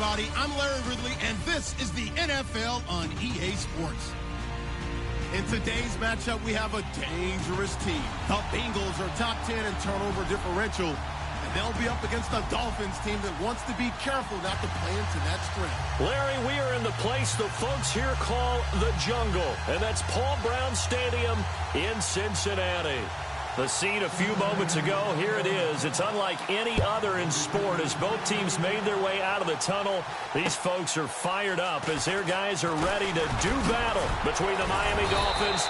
everybody. I'm Larry Ridley, and this is the NFL on EA Sports. In today's matchup, we have a dangerous team. The Bengals are top 10 in turnover differential, and they'll be up against the Dolphins team that wants to be careful not to play into that strength. Larry, we are in the place the folks here call the jungle, and that's Paul Brown Stadium in Cincinnati. The scene a few moments ago, here it is. It's unlike any other in sport as both teams made their way out of the tunnel. These folks are fired up as their guys are ready to do battle between the Miami Dolphins.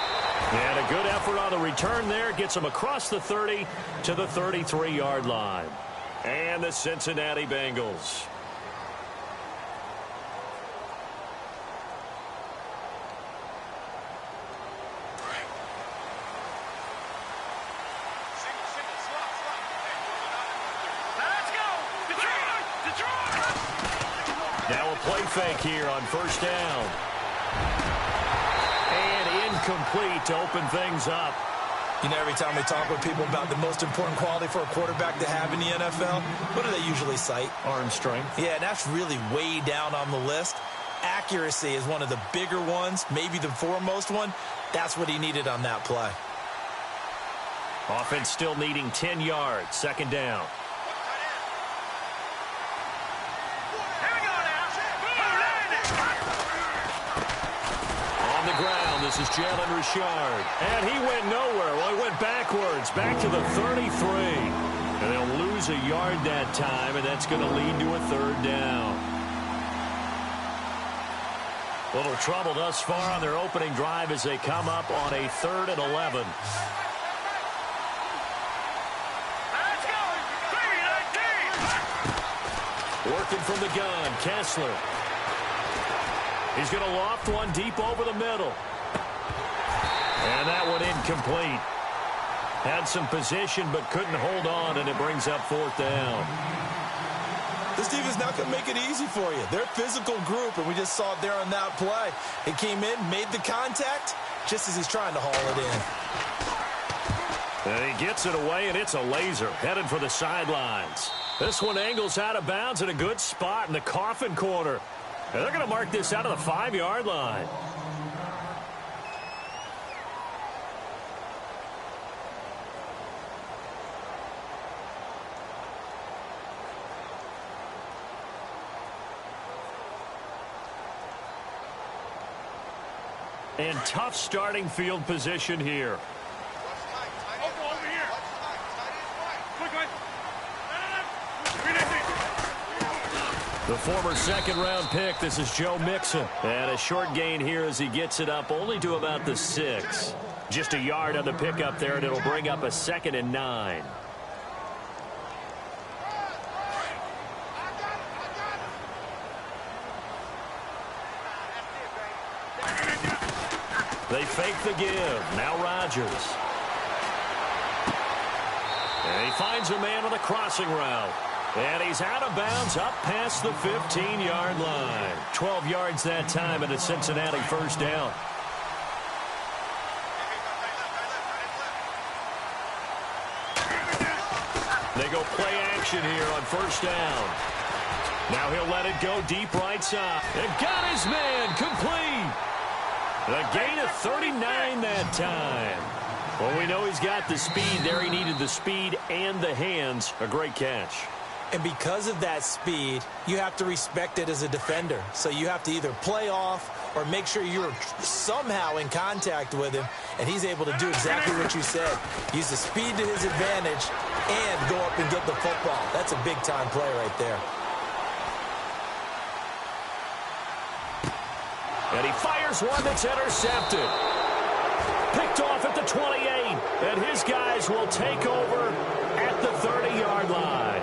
And a good effort on the return there gets them across the 30 to the 33-yard line. And the Cincinnati Bengals. Now a play fake here on first down. And incomplete to open things up. You know, every time we talk with people about the most important quality for a quarterback to have in the NFL, what do they usually cite? Arm strength. Yeah, and that's really way down on the list. Accuracy is one of the bigger ones, maybe the foremost one. That's what he needed on that play. Offense still needing 10 yards. Second down. On the ground, this is Jalen Richard. And he went nowhere. Well, he went backwards, back to the 33. And they'll lose a yard that time, and that's going to lead to a third down. Little trouble thus far on their opening drive as they come up on a 3rd and 11. Working from the gun, Kessler. He's going to loft one deep over the middle. And that one incomplete. Had some position but couldn't hold on, and it brings up 4th down. This team is not going to make it easy for you. They're a physical group, and we just saw it there on that play. It came in, made the contact, just as he's trying to haul it in. And he gets it away, and it's a laser headed for the sidelines. This one angles out of bounds in a good spot in the coffin corner. And they're going to mark this out of the 5-yard line. And tough starting field position here. The former second-round pick, this is Joe Mixon. And a short gain here as he gets it up only to about the 6. Just a yard on the pickup there, and it'll bring up a 2nd and 9. They fake the give. Now Rodgers. And he finds a man on the crossing route. And he's out of bounds up past the 15-yard line. 12 yards that time and a Cincinnati first down. They go play action here on first down. Now he'll let it go deep right side. And got his man complete. A gain of 39 that time. Well, we know he's got the speed there. He needed the speed and the hands. A great catch. And because of that speed, you have to respect it as a defender. So you have to either play off or make sure you're somehow in contact with him, and he's able to do exactly what you said. Use the speed to his advantage and go up and get the football. That's a big-time play right there. And he fires one that's intercepted. Picked off at the 28, and his guys will take over at the 30-yard line.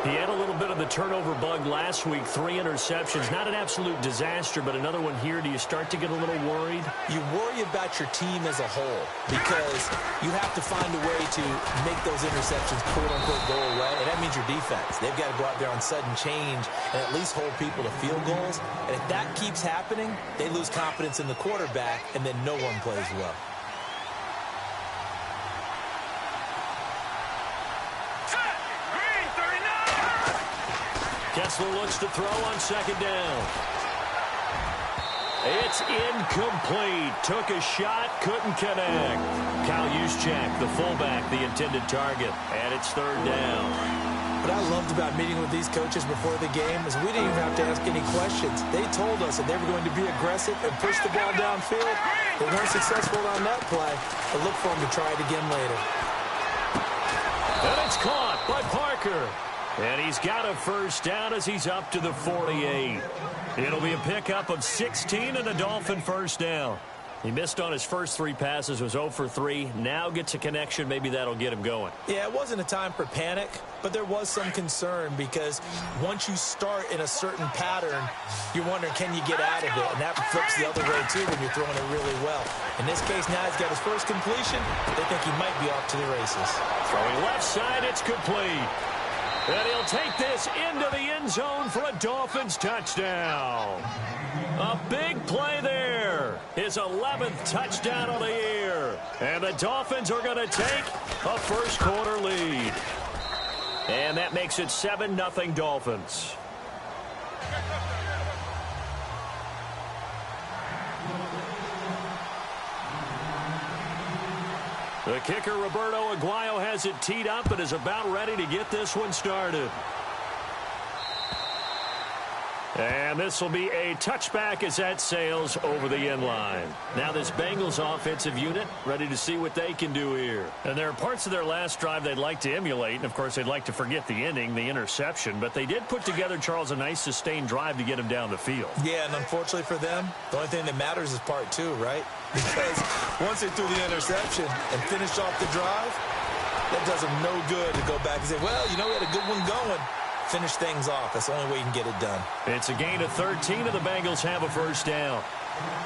He had a little bit of the turnover bug last week, 3 interceptions. Not an absolute disaster, but another one here. Do you start to get a little worried? You worry about your team as a whole because you have to find a way to make those interceptions, quote-unquote, go away, and that means your defense. They've got to go out there on sudden change and at least hold people to field goals. And if that keeps happening, they lose confidence in the quarterback, and then no one plays well. Kessler looks to throw on second down. It's incomplete. Took a shot, couldn't connect. Kyle Juszczyk, the fullback, the intended target. And it's third down. What I loved about meeting with these coaches before the game is we didn't even have to ask any questions. They told us that they were going to be aggressive and push the ball downfield. They weren't successful on that play, but look for them to try it again later. And it's caught by Parker. And he's got a first down as he's up to the 48. It'll be a pickup of 16 and a Dolphin first down. He missed on his first 3 passes, was 0 for 3. Now gets a connection. Maybe that'll get him going. Yeah, it wasn't a time for panic, but there was some concern because once you start in a certain pattern, you're wondering, can you get out of it? And that flips the other way, too, when you're throwing it really well. In this case, now he's got his first completion. They think he might be off to the races. Throwing left side, it's complete. And he'll take this into the end zone for a Dolphins touchdown. A big play there. His 11th touchdown of the year. And the Dolphins are going to take a first quarter lead. And that makes it 7-0 Dolphins. The kicker, Roberto Aguayo, has it teed up and is about ready to get this one started. And this will be a touchback as that sails over the end line. Now this Bengals offensive unit ready to see what they can do here. And there are parts of their last drive they'd like to emulate. And, of course, they'd like to forget the ending, the interception. But they did put together, Charles, a nice sustained drive to get him down the field. Yeah, and unfortunately for them, the only thing that matters is part 2, right? Because once they threw the interception and finished off the drive, that does them no good to go back and say, well, you know, we had a good one going. Finish things off. That's the only way you can get it done. It's a gain of 13, and the Bengals have a first down.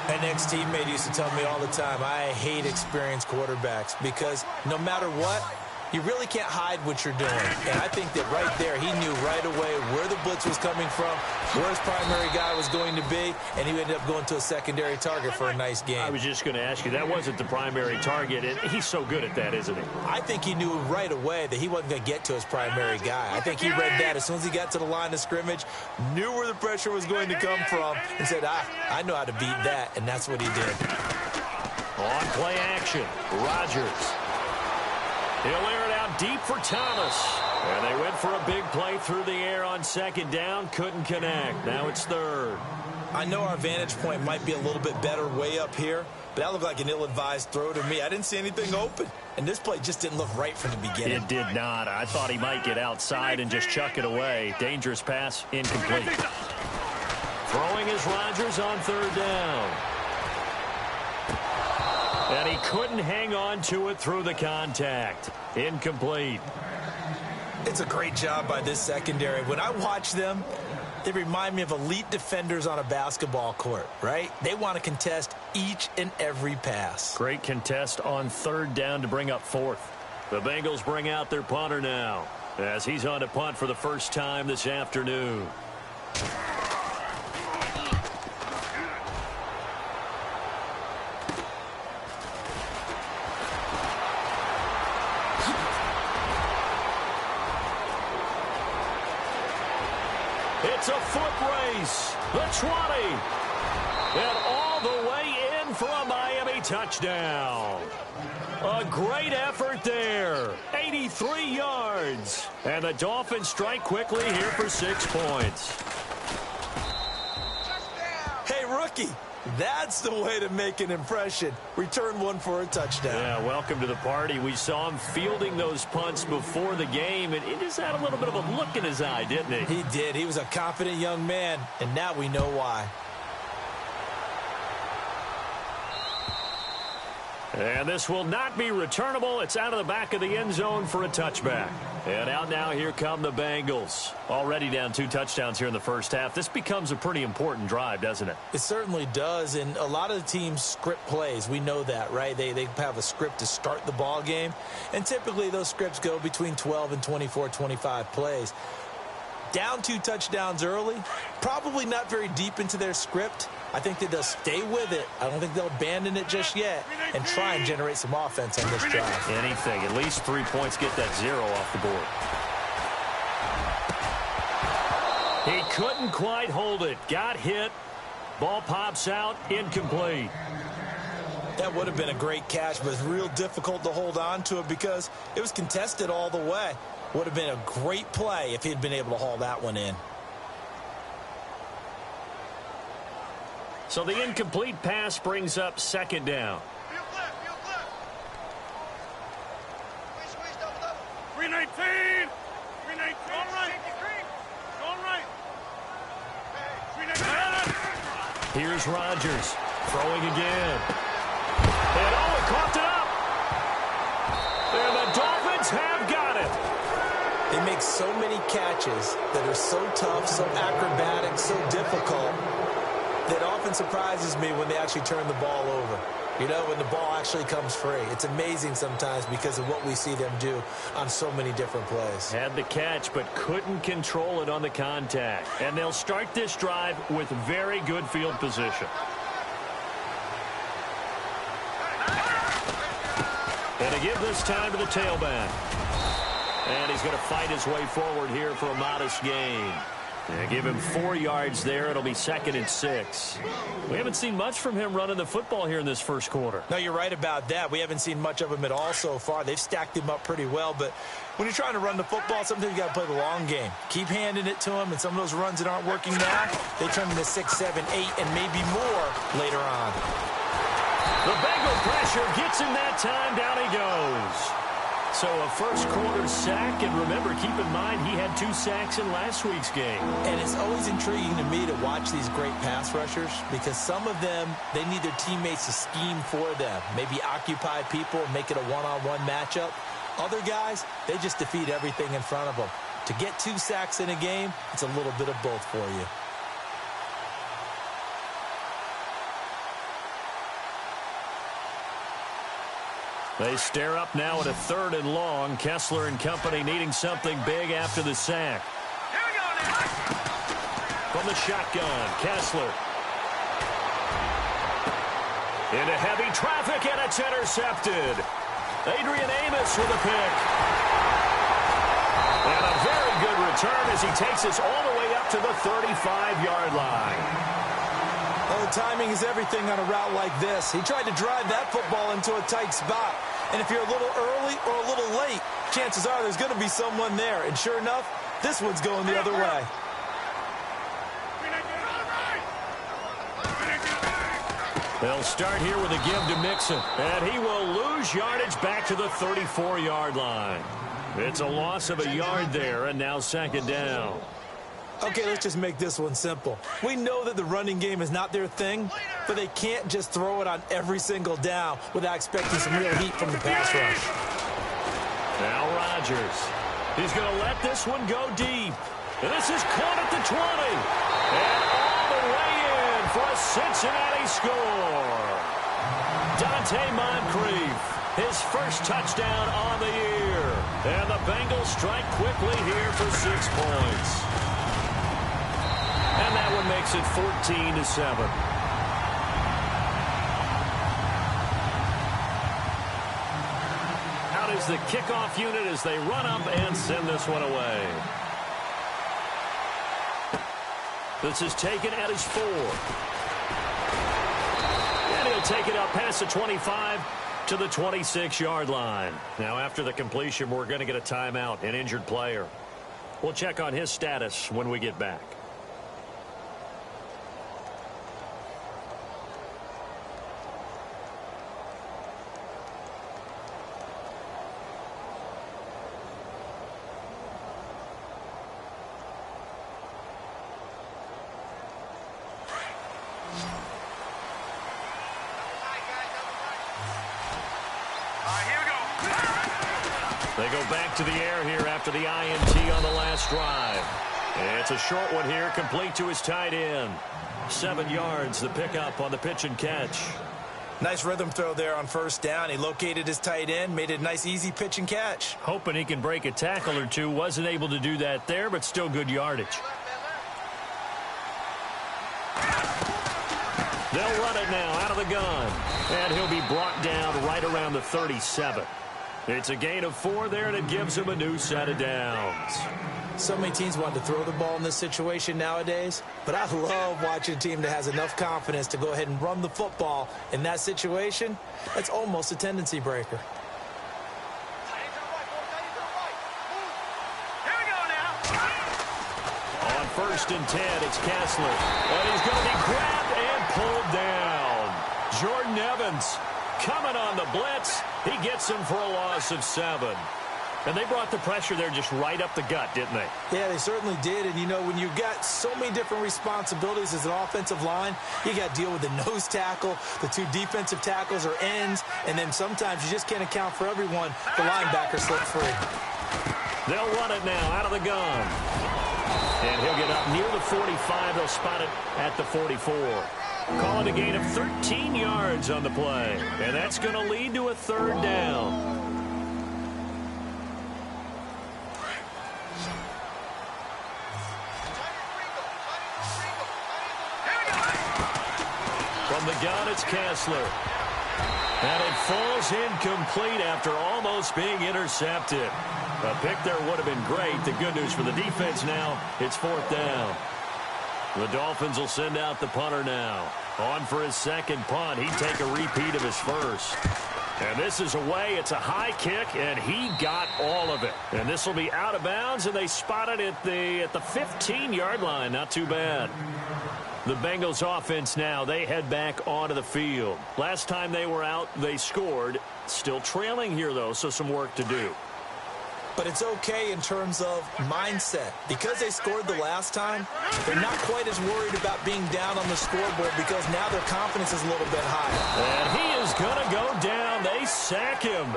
An ex-teammate used to tell me all the time, I hate experienced quarterbacks because no matter what, you really can't hide what you're doing. And I think that right there, he knew right away where the blitz was coming from, where his primary guy was going to be, and he ended up going to a secondary target for a nice game. I was just going to ask you, that wasn't the primary target. He's so good at that, isn't he? I think he knew right away that he wasn't going to get to his primary guy. I think he read that as soon as he got to the line of scrimmage, knew where the pressure was going to come from, and said, I know how to beat that, and that's what he did. On play action, Rodgers. He'll air it out deep for Thomas. And they went for a big play through the air on second down. Couldn't connect. Now it's third. I know our vantage point might be a little bit better way up here, but that looked like an ill-advised throw to me. I didn't see anything open. And this play just didn't look right from the beginning. It did not. I thought he might get outside and just chuck it away. Dangerous pass, incomplete. Throwing is Rodgers on third down. And he couldn't hang on to it through the contact. Incomplete. It's a great job by this secondary. When I watch them, they remind me of elite defenders on a basketball court, right? They want to contest each and every pass. Great contest on third down to bring up fourth. The Bengals bring out their punter now as he's on to punt for the first time this afternoon. It's a foot race. The 20. And all the way in for a Miami touchdown. A great effort there. 83 yards. And the Dolphins strike quickly here for 6 points. Hey, rookie. That's the way to make an impression. Return one for a touchdown. Yeah, welcome to the party. We saw him fielding those punts before the game, and he just had a little bit of a look in his eye, didn't he? He did. He was a confident young man, and now we know why. And this will not be returnable. It's out of the back of the end zone for a touchback. And out now, here come the Bengals. Already down 2 touchdowns here in the first half. This becomes a pretty important drive, doesn't it? It certainly does, and a lot of the teams script plays. We know that, right? They have a script to start the ball game, and typically those scripts go between 12 and 24, 25 plays. Down 2 touchdowns early, probably not very deep into their script. I think that they'll stay with it. I don't think they'll abandon it just yet and try and generate some offense on this drive. Anything. At least 3 points, get that 0 off the board. He couldn't quite hold it. Got hit. Ball pops out. Incomplete. That would have been a great catch, but it's real difficult to hold on to it because it was contested all the way. Would have been a great play if he'd been able to haul that one in. So the incomplete pass brings up second down. 319. 319. Going right. Here's Rodgers throwing again. And he coughed it up. And the Dolphins have got it. They make so many catches that are so tough, so acrobatic, so difficult that often surprises me when they actually turn the ball over. You know, when the ball actually comes free. It's amazing sometimes because of what we see them do on so many different plays. Had the catch, but couldn't control it on the contact. And they'll start this drive with very good field position. And to give this time to the tailback. And he's going to fight his way forward here for a modest gain. Give him 4 yards there. It'll be 2nd and 6. We haven't seen much from him running the football here in this first quarter. No, you're right about that. We haven't seen much of him at all so far. They've stacked him up pretty well. But when you're trying to run the football, sometimes you got to play the long game. Keep handing it to him, and some of those runs that aren't working now, they turn into 6, 7, 8, and maybe more later on. The Bengal pressure gets him that time. Down he goes. So a first quarter sack, and remember, keep in mind he had 2 sacks in last week's game. And it's always intriguing to me to watch these great pass rushers because some of them, they need their teammates to scheme for them, maybe occupy people and make it a one-on-one matchup. Other guys, they just defeat everything in front of them. To get 2 sacks in a game, it's a little bit of both for you. They stare up now at a 3rd and long. Kessler and company needing something big after the sack. From the shotgun, Kessler. Into heavy traffic, and it's intercepted. Adrian Amos with a pick. And a very good return as he takes us all the way up to the 35-yard line. Oh, timing is everything on a route like this. He tried to drive that football into a tight spot. And if you're a little early or a little late, chances are there's going to be someone there. And sure enough, this one's going the other way. They'll start here with a give to Mixon. And he will lose yardage back to the 34-yard line. It's a loss of a yard there, and now 2nd down. Okay, let's just make this one simple. We know that the running game is not their thing, but they can't just throw it on every single down without expecting some real heat from the pass rush. Now Rodgers. He's going to let this one go deep. And this is caught at the 20. And all the way in for a Cincinnati score. Dante Moncrief, his first touchdown on the year. And the Bengals strike quickly here for 6 points. And that one makes it 14-7. Out is the kickoff unit as they run up and send this one away. This is taken at his 4. And he'll take it up past the 25 to the 26-yard line. Now after the completion, we're going to get a timeout, an injured player. We'll check on his status when we get back. They go back to the air here after the INT on the last drive. It's a short one here, complete to his tight end. 7 yards, the pickup on the pitch and catch. Nice rhythm throw there on 1st down. He located his tight end, made it a nice, easy pitch and catch. Hoping he can break a tackle or two. Wasn't able to do that there, but still good yardage. They'll run it now out of the gun. And he'll be brought down right around the 37. It's a gain of 4 there, and it gives him a new set of downs. So many teams want to throw the ball in this situation nowadays, but I love watching a team that has enough confidence to go ahead and run the football in that situation. That's almost a tendency breaker. On 1st and 10, it's Kessler. And he's going to be grabbed and pulled down. Jordan Evans coming on the blitz. He gets him for a loss of 7. And they brought the pressure there just right up the gut, didn't they? Yeah, they certainly did. And, you know, when you've got so many different responsibilities as an offensive line, you got to deal with the nose tackle, the 2 defensive tackles or ends, and then sometimes you just can't account for everyone. The linebacker slipped free. They'll run it now out of the gun. And he'll get up near the 45. They'll spot it at the 44. Calling a gain of 13 yards on the play. And that's going to lead to a 3rd down. From the gun, it's Kessler. And it falls incomplete after almost being intercepted. A pick there would have been great. The good news for the defense now, it's 4th down. The Dolphins will send out the punter now. On for his 2nd punt. He'd take a repeat of his 1st. And this is away. It's a high kick, and he got all of it. And this will be out of bounds, and they spot it at the 15-yard line. Not too bad. The Bengals offense now, they head back onto the field. Last time they were out, they scored. Still trailing here, though, so some work to do. But it's okay in terms of mindset. Because they scored the last time, they're not quite as worried about being down on the scoreboard because now their confidence is a little bit higher. And he is going to go down. They sack him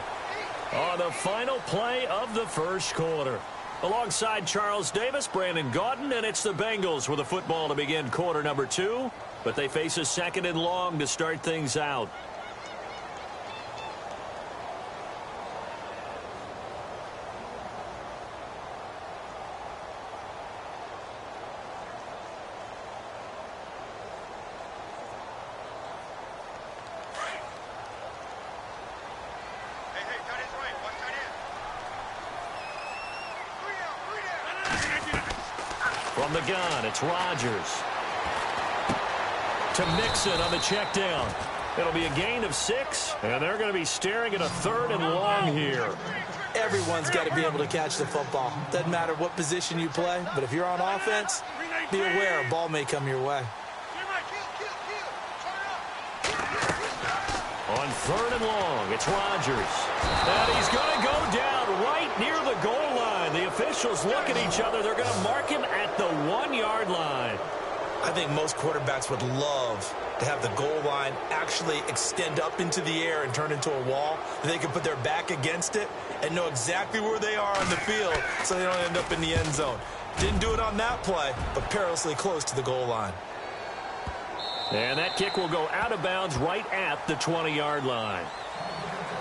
on the final play of the 1st quarter. Alongside Charles Davis, Brandon Gaudin, and it's the Bengals with a football to begin quarter number 2. But they face a 2nd and long to start things out. From the gun, it's Rodgers. To Mixon on the check down. It'll be a gain of 6, and they're going to be staring at a 3rd and long here. Everyone's got to be able to catch the football. Doesn't matter what position you play, but if you're on offense, be aware a ball may come your way. On 3rd and long, it's Rodgers. And he's going to go down right near the goal line. The officials look at each other. They're going to mark him at the 1-yard line. I think most quarterbacks would love to have the goal line actually extend up into the air and turn into a wall. They can put their back against it and know exactly where they are on the field so they don't end up in the end zone. Didn't do it on that play, but perilously close to the goal line. And that kick will go out of bounds right at the 20-yard line.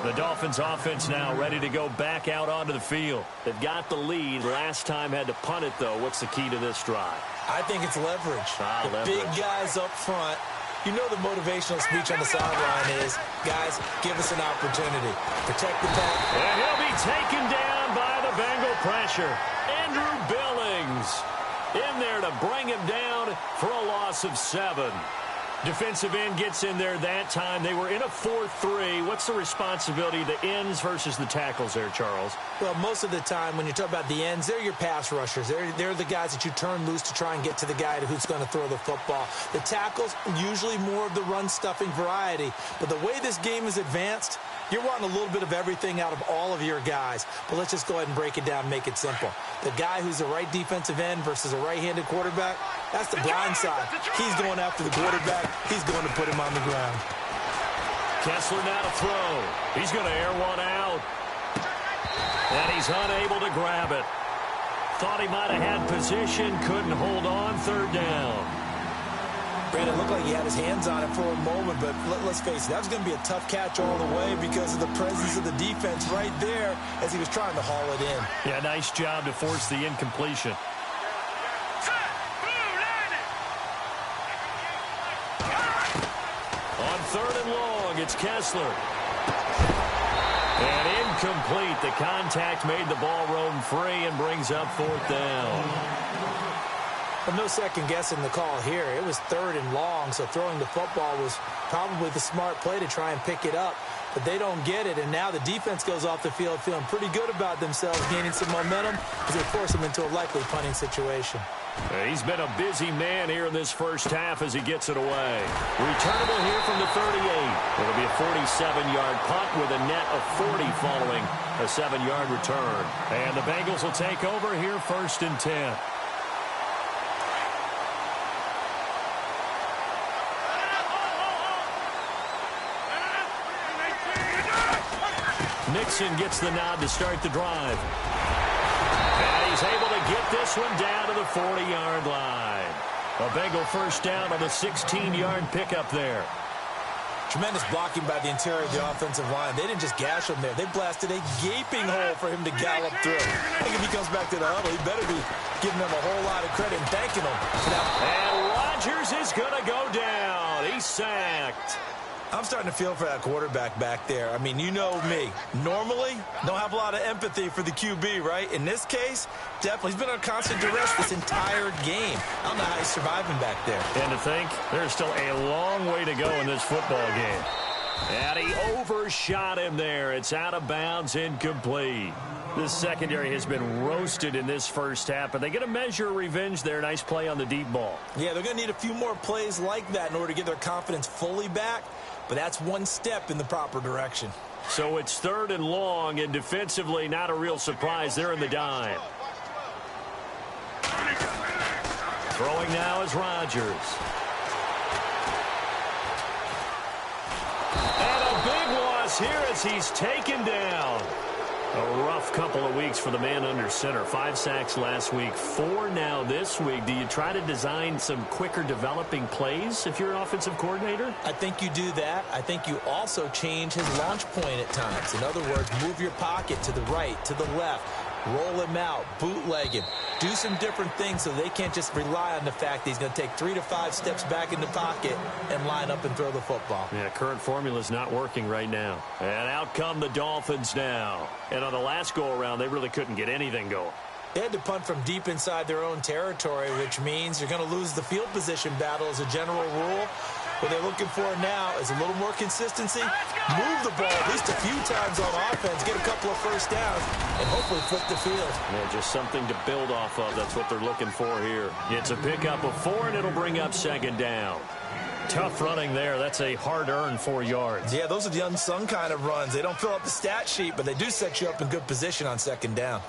The Dolphins offense now ready to go back out onto the field. They've got the lead. Last time had to punt it, though. What's the key to this drive? I think it's leverage. Leverage. Big guys up front. You know the motivational speech on the sideline is, guys, give us an opportunity. Protect the pack. And he'll be taken down by the Bengal pressure. Andrew Billings in there to bring him down for a loss of 7. Defensive end gets in there that time. They were in a 4-3. What's the responsibility of the ends versus the tackles there, Charles? Well, most of the time when you talk about the ends, they're your pass rushers. They're the guys that you turn loose to try and get to the guy who's going to throw the football. The tackles, usually more of the run-stuffing variety. But the way this game is advanced, you're wanting a little bit of everything out of all of your guys. But let's just go ahead and break it down and make it simple. The guy who's the right defensive end versus a right-handed quarterback, that's the blind side. He's going after the quarterback. He's going to put him on the ground. Kessler now to throw. He's going to air one out. And he's unable to grab it. Thought he might have had position. Couldn't hold on. 3rd down. Brandon, looked like he had his hands on it for a moment, but let's face it, that was going to be a tough catch all the way because of the presence of the defense right there as he was trying to haul it in. Yeah, nice job to force the incompletion. On 3rd and long, it's Kessler. And Incomplete. The contact made the ball roam free and brings up 4th down. Well, no second guessing the call here. It was 3rd and long, so throwing the football was probably the smart play to try and pick it up. But they don't get it, and now the defense goes off the field feeling pretty good about themselves, gaining some momentum as they force them into a likely punting situation. He's been a busy man here in this first half as he gets it away. Returnable here from the 38. It'll be a 47-yard punt with a net of 40 following a 7-yard return. And the Bengals will take over here 1st and 10. Nixon gets the nod to start the drive. And he's able to get this one down to the 40-yard line. A Bengal first down on the 16-yard pickup there. Tremendous blocking by the interior of the offensive line. They didn't just gash him there. They blasted a gaping hole for him to gallop through. I think if he comes back to the huddle, he better be giving them a whole lot of credit and thanking them for that. And Rodgers is going to go down. He's sacked. I'm starting to feel for that quarterback back there. I mean, you know me. Normally, don't have a lot of empathy for the QB, right? In this case, definitely. He's been under constant duress this entire game. I don't know how he's surviving back there. And to think, there's still a long way to go in this football game. And he overshot him there. It's out of bounds, incomplete. This secondary has been roasted in this first half, but they get a measure of revenge there. Nice play on the deep ball. Yeah, they're going to need a few more plays like that in order to get their confidence fully back. But that's one step in the proper direction. So it's 3rd and long, and defensively, not a real surprise. They're in the dime. Throwing now is Rodgers. And a big loss here as he's taken down. A rough couple of weeks for the man under center. 5 sacks last week, 4 now this week. Do you try to design some quicker developing plays if you're an offensive coordinator? I think you do that. I think you also change his launch point at times. In other words, move your pocket to the right, to the left. Roll him out, bootleg him. Do some different things so they can't just rely on the fact that he's going to take 3 to 5 steps back in the pocket and line up and throw the football. Yeah, current formula's not working right now. And out come the Dolphins now. And on the last go-around, they really couldn't get anything going. They had to punt from deep inside their own territory, which means you're going to lose the field position battle as a general rule. What they're looking for now is a little more consistency, move the ball at least a few times on offense, get a couple of first downs, and hopefully flip the field. Yeah, just something to build off of. That's what they're looking for here. It's a pickup of 4, and it'll bring up 2nd down. Tough running there. That's a hard-earned 4 yards. Yeah, those are the unsung kind of runs. They don't fill up the stat sheet, but they do set you up in good position on 2nd down.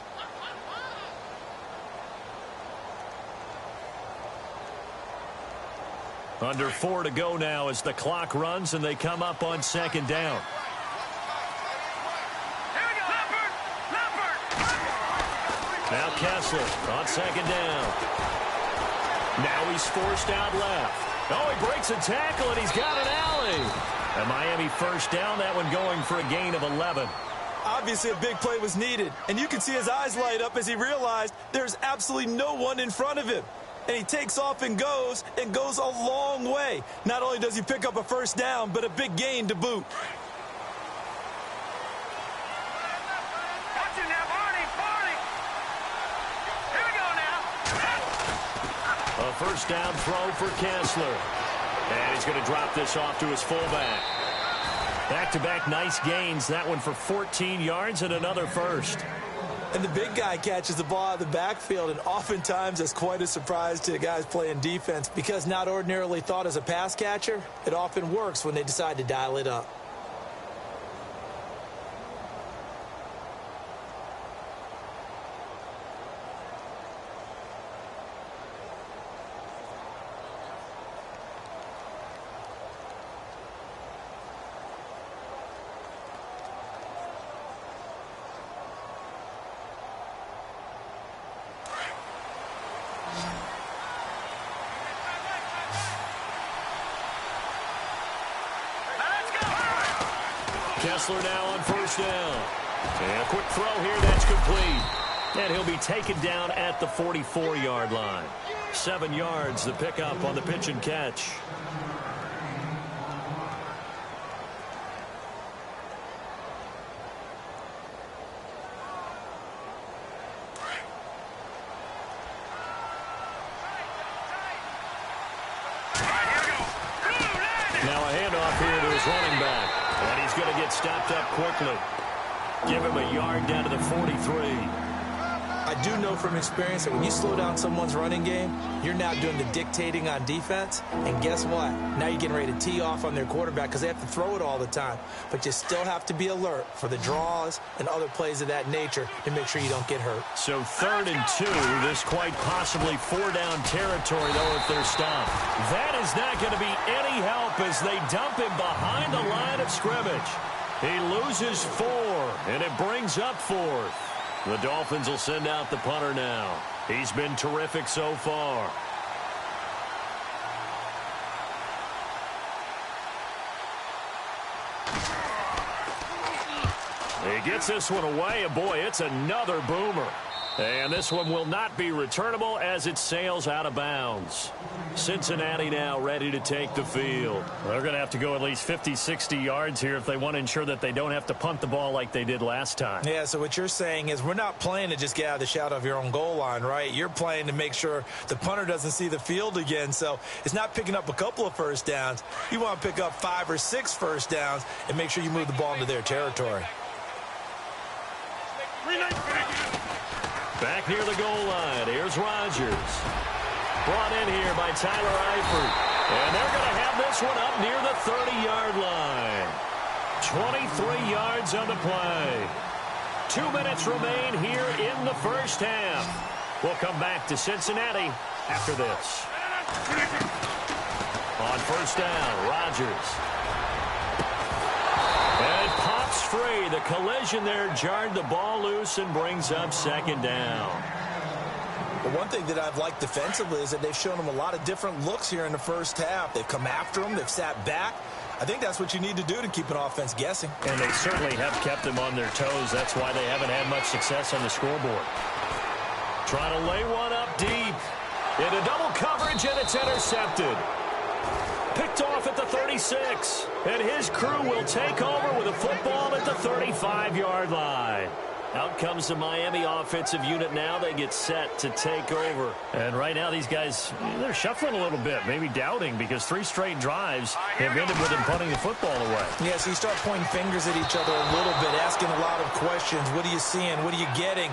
Under 4 to go now as the clock runs and they come up on 2nd down. Now Kessler on 2nd down. Now he's forced out left. Oh, he breaks a tackle and he's got an alley. And Miami first down, that one going for a gain of 11. Obviously a big play was needed, and you can see his eyes light up as he realized there's absolutely no one in front of him. And he takes off and goes a long way. Not only does he pick up a first down, but a big gain to boot. A first down throw for Kessler. And he's going to drop this off to his fullback. Back-to-back nice gains. That one for 14 yards and another first. And the big guy catches the ball out of the backfield, and oftentimes that's quite a surprise to the guys playing defense because not ordinarily thought as a pass catcher, it often works when they decide to dial it up. Kessler now on first down. And a quick throw here, that's complete. And he'll be taken down at the 44-yard line. 7 yards, the pickup on the pitch and catch. Bengals running back. And he's going to get stopped up quickly. Give him a yard down to the 43. I do know from experience that when you slow down someone's running game, you're now doing the dictating on defense. And guess what? Now you're getting ready to tee off on their quarterback because they have to throw it all the time. But you still have to be alert for the draws and other plays of that nature to make sure you don't get hurt. So 3rd and 2. This quite possibly 4-down territory, though, if they're stopped. That is not going to be any help as they dump him behind the line of scrimmage. He loses 4, and it brings up 4th. The Dolphins will send out the punter now. He's been terrific so far. He gets this one away, and boy, it's another boomer. And this one will not be returnable as it sails out of bounds. Cincinnati now ready to take the field. They're going to have to go at least 50, 60 yards here if they want to ensure that they don't have to punt the ball like they did last time. Yeah, so what you're saying is we're not playing to just get out of the shadow of your own goal line, right? You're playing to make sure the punter doesn't see the field again. So it's not picking up a couple of first downs. You want to pick up 5 or 6 first downs and make sure you move the ball into their territory. Back near the goal line, here's Rodgers. Brought in here by Tyler Eifert. And they're going to have this one up near the 30-yard line. 23 yards on the play. 2 minutes remain here in the first half. We'll come back to Cincinnati after this. On first down, Rodgers. And it pops free. The collision there jarred the ball loose and brings up 2nd down. But one thing that I've liked defensively is that they've shown them a lot of different looks here in the first half. They've come after them. They've sat back. I think that's what you need to do to keep an offense guessing. And they certainly have kept them on their toes. That's why they haven't had much success on the scoreboard. Trying to lay one up deep. Into double coverage, and it's intercepted. Picked off at the 36. And his crew will take over with a football at the 35-yard line. Out comes the Miami offensive unit now. They get set to take over. And right now these guys, they're shuffling a little bit, maybe doubting, because 3 straight drives have ended with them punting the football away. Yeah, so you start pointing fingers at each other a little bit, asking a lot of questions. What are you seeing? What are you getting?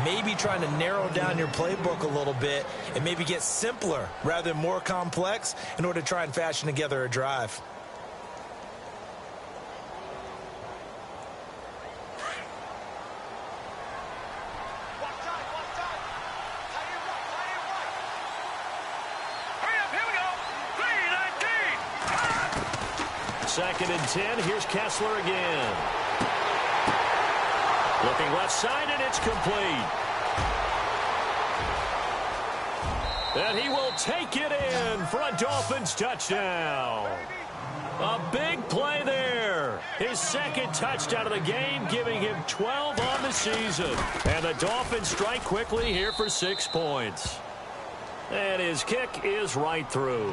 Maybe trying to narrow down your playbook a little bit and maybe get simpler rather than more complex in order to try and fashion together a drive. Second and 10. Here's Kessler again. Looking left side, and it's complete. And he will take it in for a Dolphins touchdown. A big play there. His 2nd touchdown of the game, giving him 12 on the season. And the Dolphins strike quickly here for 6 points. And his kick is right through.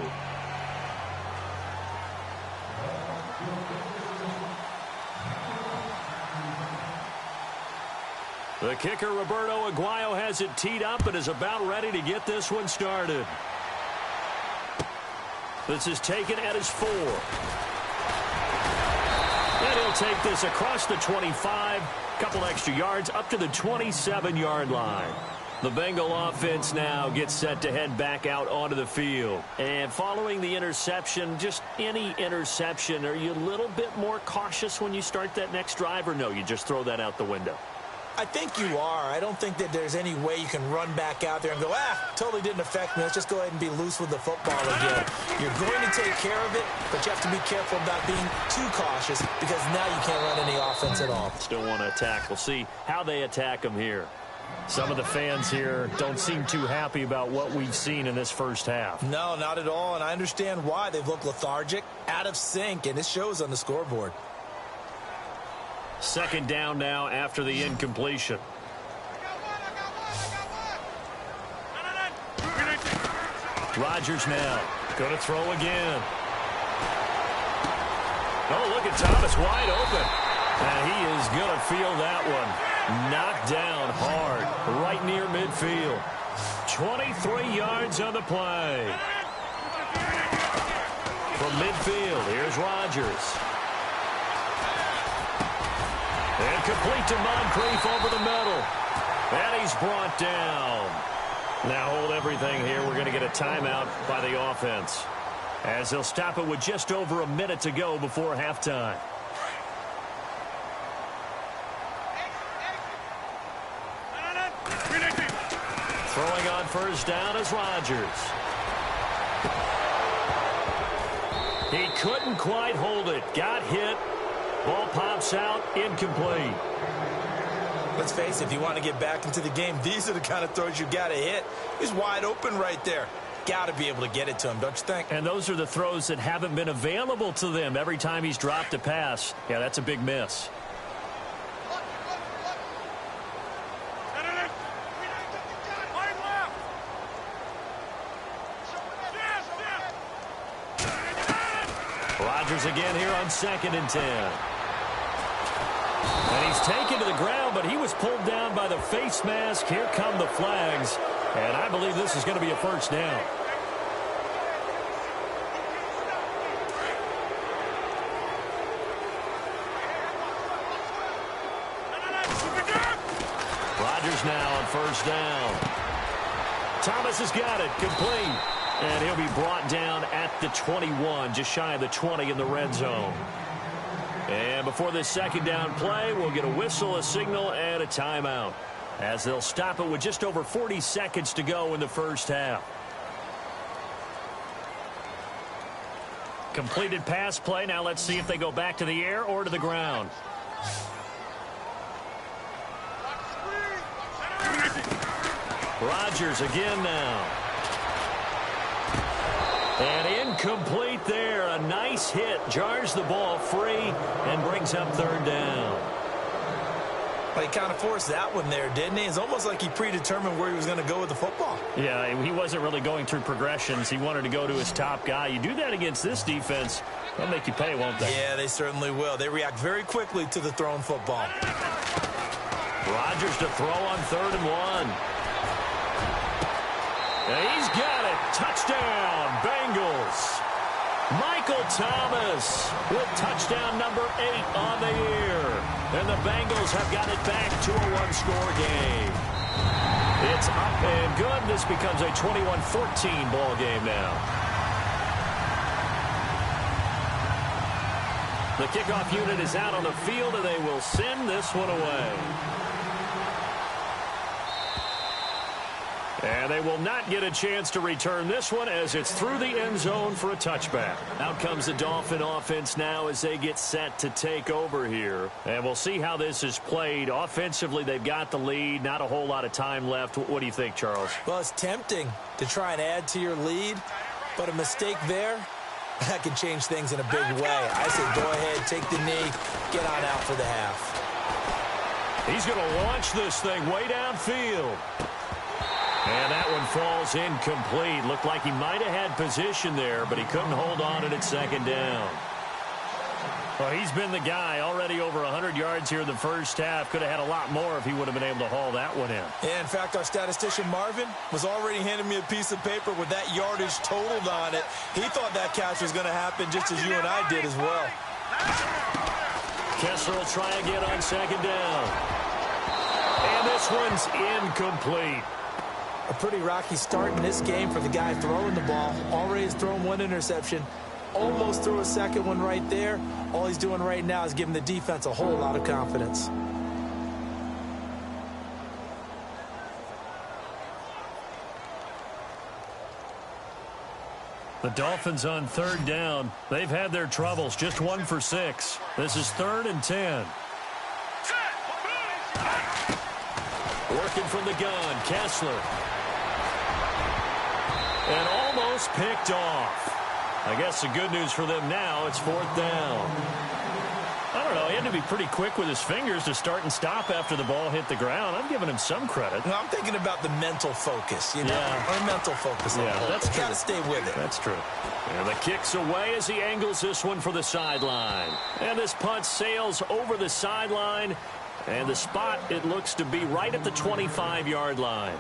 The kicker, Roberto Aguayo, has it teed up and is about ready to get this one started. This is taken at his 4. And he'll take this across the 25, couple extra yards, up to the 27-yard line. The Bengal offense now gets set to head back out onto the field. And following the interception, just any interception, are you a little bit more cautious when you start that next drive, or no, you just throw that out the window? I think you are. I don't think that there's any way you can run back out there and go, totally didn't affect me. Let's just go ahead and be loose with the football again. You're going to take care of it, but you have to be careful about being too cautious because now you can't run any offense at all. Still want to attack. We'll see how they attack them here. Some of the fans here don't seem too happy about what we've seen in this first half. No, not at all, and I understand why. They've looked lethargic, out of sync, and it shows on the scoreboard. 2nd down now after the incompletion. Rodgers now going to throw again. Oh, look at Thomas wide open. And he is going to feel that one. Knocked down hard right near midfield. 23 yards on the play. From midfield, here's Rodgers. And complete to Moncrief over the middle. And he's brought down. Now hold everything here. We're going to get a timeout by the offense, as they'll stop it with just over a minute to go before halftime. Throwing on first down is Rodgers. He couldn't quite hold it. Got hit. Ball pops out. Incomplete. Let's face it, if you want to get back into the game, these are the kind of throws you got to hit. He's wide open right there. Got to be able to get it to him, don't you think? And those are the throws that haven't been available to them every time he's dropped a pass. Yeah, that's a big miss. Rodgers again here on 2nd and 10. And he's taken to the ground, but he was pulled down by the face mask. Here come the flags. And I believe this is going to be a first down. Rodgers now on first down. Thomas has got it. Complete. And he'll be brought down at the 21, just shy of the 20 in the red zone. And before this second down play, we'll get a whistle, a signal, and a timeout, as they'll stop it with just over 40 seconds to go in the first half. Completed pass play. Now let's see if they go back to the air or to the ground. Rodgers again now. And incomplete there. A nice hit. Jars the ball free and brings up third down. Well, he kind of forced that one there, didn't he? It's almost like he predetermined where he was going to go with the football. Yeah, he wasn't really going through progressions. He wanted to go to his top guy. You do that against this defense, they'll make you pay, won't they? Yeah, they certainly will. They react very quickly to the thrown football. Rodgers to throw on 3rd and 1. And he's got it. Touchdown, Bengals. Michael Thomas with touchdown number 8 on the year. And the Bengals have got it back to a one-score game. It's up and good. This becomes a 21-14 ball game now. The kickoff unit is out on the field, and they will send this one away. And they will not get a chance to return this one, as it's through the end zone for a touchback. Out comes the Dolphin offense now as they get set to take over here. And we'll see how this is played. Offensively, they've got the lead. Not a whole lot of time left. What do you think, Charles? Well, it's tempting to try and add to your lead, but a mistake there, that can change things in a big way. I say go ahead, take the knee, get on out for the half. He's going to launch this thing way downfield. And that one falls incomplete. Looked like he might have had position there, but he couldn't hold on it at 2nd down. Well, he's been the guy already over 100 yards here in the first half. Could have had a lot more if he would have been able to haul that one in. Yeah, in fact, our statistician Marvin was already handing me a piece of paper with that yardage totaled on it. He thought that catch was going to happen just as you and I did as well. Kessler will try again on 2nd down. And this one's incomplete. A pretty rocky start in this game for the guy throwing the ball. Already has thrown 1 interception. Almost threw a second one right there. All he's doing right now is giving the defense a whole lot of confidence. The Dolphins on 3rd down. They've had their troubles. Just 1 for 6. This is 3rd and 10. Working from the gun, Kessler. And almost picked off. I guess the good news for them now, it's 4th down. I don't know, he had to be pretty quick with his fingers to start and stop after the ball hit the ground. I'm giving him some credit. Well, I'm thinking about the mental focus, you know, or mental focus. Yeah, that's true. Got to stay with it. That's true. And the kick's away as he angles this one for the sideline. And this punt sails over the sideline. And the spot, it looks to be right at the 25-yard line.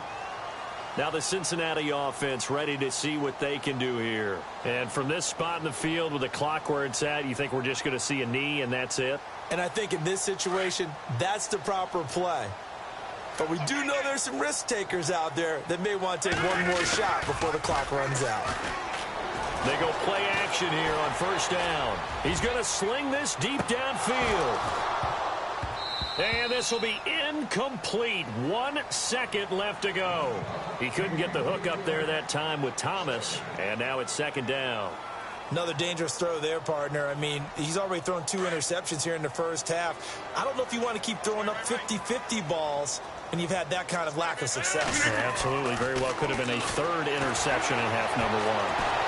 Now the Cincinnati offense ready to see what they can do here. And from this spot in the field with the clock where it's at, you think we're just going to see a knee and that's it? And I think in this situation, that's the proper play. But we do know there's some risk takers out there that may want to take one more shot before the clock runs out. They go play action here on first down. He's going to sling this deep downfield. And this will be incomplete. 1 second left to go. He couldn't get the hook up there that time with Thomas. And now it's second down. Another dangerous throw there, partner. I mean, he's already thrown 2 interceptions here in the first half. I don't know if you want to keep throwing up 50-50 balls when you've had that kind of lack of success. Yeah, absolutely. Very well could have been a 3rd interception in half number 1.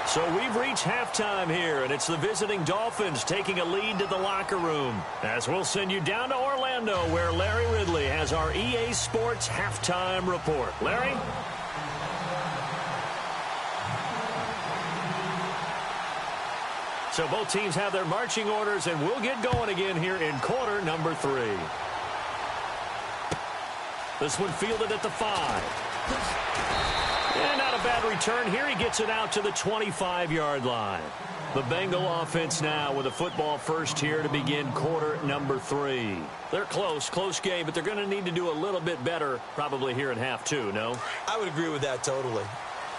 So we've reached halftime here, and it's the visiting Dolphins taking a lead to the locker room. As we'll send you down to Orlando, where Larry Ridley has our EA Sports halftime report. Larry? So both teams have their marching orders, and we'll get going again here in quarter number 3. This one fielded at the 5. And not a bad return here. He gets it out to the 25-yard line. The Bengal offense now with a football first here to begin quarter number 3. They're close game, but they're going to need to do a little bit better probably here in half 2, no? I would agree with that totally.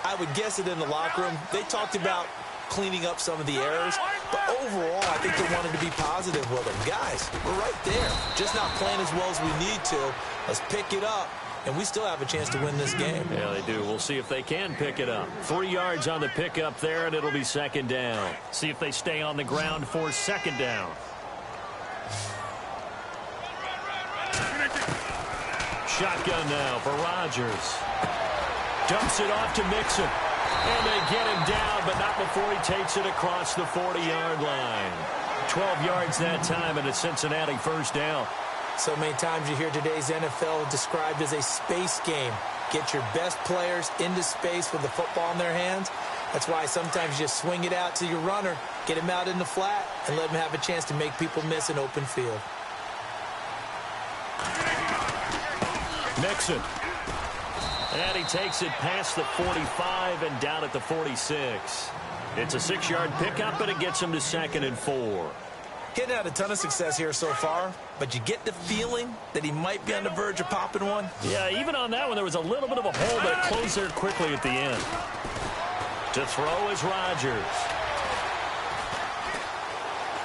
I would guess it in the locker room. They talked about cleaning up some of the errors, but overall, I think they wanted to be positive with them. Guys, we're right there. Just not playing as well as we need to. Let's pick it up. And we still have a chance to win this game. Yeah, they do. We'll see if they can pick it up. 3 yards on the pickup there, and it'll be second down. See if they stay on the ground for second down. Shotgun now for Rodgers. Dumps it off to Mixon. And they get him down, but not before he takes it across the 40-yard line. 12 yards that time, and a Cincinnati first down. So many times you hear today's NFL described as a space game. Get your best players into space with the football in their hands. That's why sometimes you just swing it out to your runner, get him out in the flat, and let him have a chance to make people miss an open field. Mixon. And he takes it past the 45 and down at the 46. It's a 6-yard pickup, but it gets him to 2nd and 4. Getting had a ton of success here so far, but you get the feeling that he might be on the verge of popping one. Yeah, even on that one, there was a little bit of a hole, but it closed there quickly at the end. To throw is Rodgers.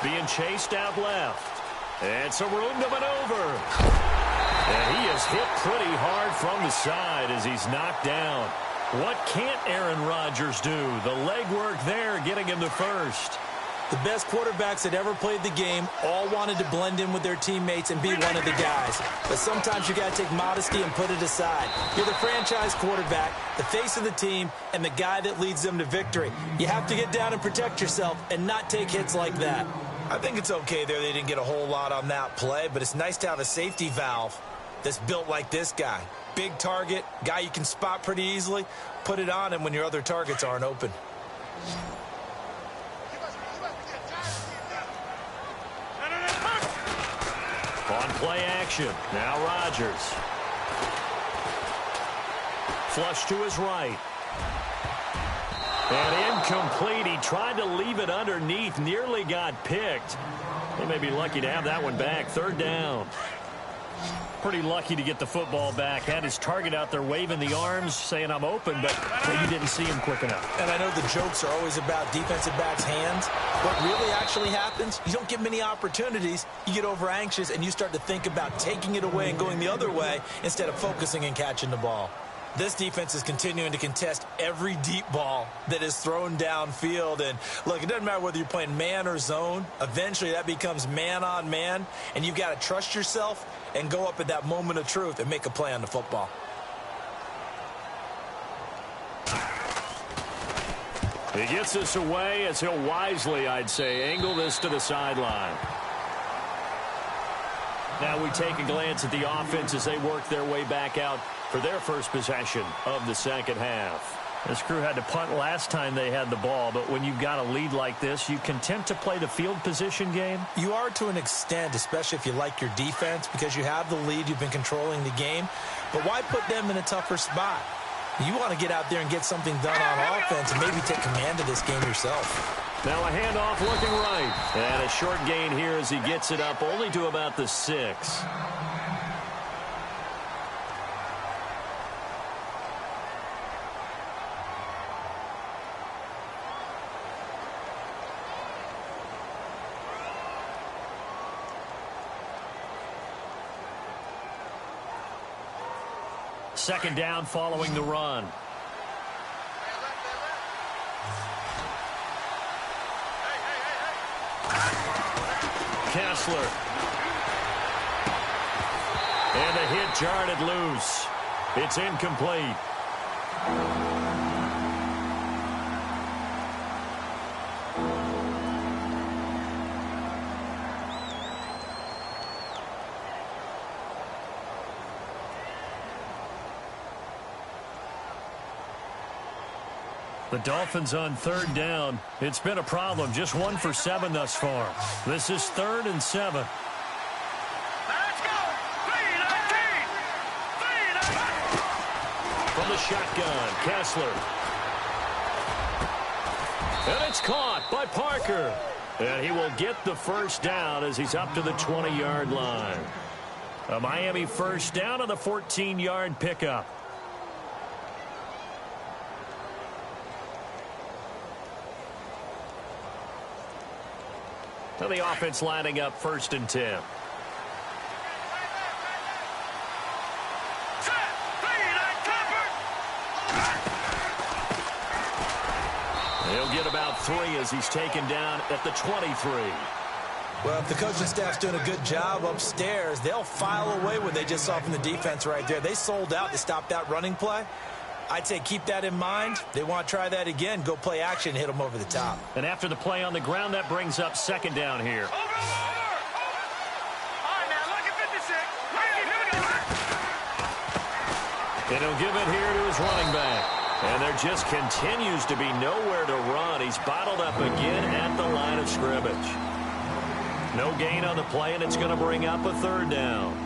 Being chased out left. And some room to maneuver. And he is hit pretty hard from the side as he's knocked down. What can't Aaron Rodgers do? The legwork there getting him to first. The best quarterbacks that ever played the game all wanted to blend in with their teammates and be one of the guys. But sometimes you got to take modesty and put it aside. You're the franchise quarterback, the face of the team, and the guy that leads them to victory. You have to get down and protect yourself and not take hits like that. I think it's okay there they didn't get a whole lot on that play, but it's nice to have a safety valve that's built like this guy. Big target, guy you can spot pretty easily. Put it on him when your other targets aren't open. On play action, now Rodgers. Flush to his right. And incomplete. He tried to leave it underneath, nearly got picked. They may be lucky to have that one back. 3rd down. Pretty lucky to get the football back. Had his target out there waving the arms, saying I'm open, but maybe didn't see him quick enough. And I know the jokes are always about defensive backs' hands. What really actually happens, you don't get many opportunities, you get over anxious, and you start to think about taking it away and going the other way instead of focusing and catching the ball. This defense is continuing to contest every deep ball that is thrown downfield. And, look, it doesn't matter whether you're playing man or zone. Eventually, that becomes man-on-man, and you've got to trust yourself and go up at that moment of truth and make a play on the football. He gets this away as he'll wisely, I'd say, angle this to the sideline. Now we take a glance at the offense as they work their way back out for their first possession of the second half. This crew had to punt last time they had the ball, but when you've got a lead like this, you content to play the field position game? You are to an extent, especially if you like your defense, because you have the lead, you've been controlling the game. But why put them in a tougher spot? You want to get out there and get something done on offense and maybe take command of this game yourself. Now a handoff looking right. And a short gain here as he gets it up only to about the 6. Second down following the run. Kessler. And a hit jarred it loose. It's incomplete. The Dolphins on third down. It's been a problem. Just 1 for 7 thus far. This is 3rd and 7. Let's go! From the shotgun, Kessler. And it's caught by Parker. And he will get the first down as he's up to the 20-yard line. A Miami first down on the 14-yard pickup. So the offense lining up 1st and 10. He'll get about 3 as he's taken down at the 23. Well, if the coaching staff's doing a good job upstairs, they'll file away what they just saw from the defense right there. They sold out to stop that running play. I'd say keep that in mind. They want to try that again. Go play action, hit them over the top. And after the play on the ground, that brings up 2nd down here. All right, now, look at 56. And he'll give it here to his running back. And there just continues to be nowhere to run. He's bottled up again at the line of scrimmage. No gain on the play, and it's going to bring up a 3rd down.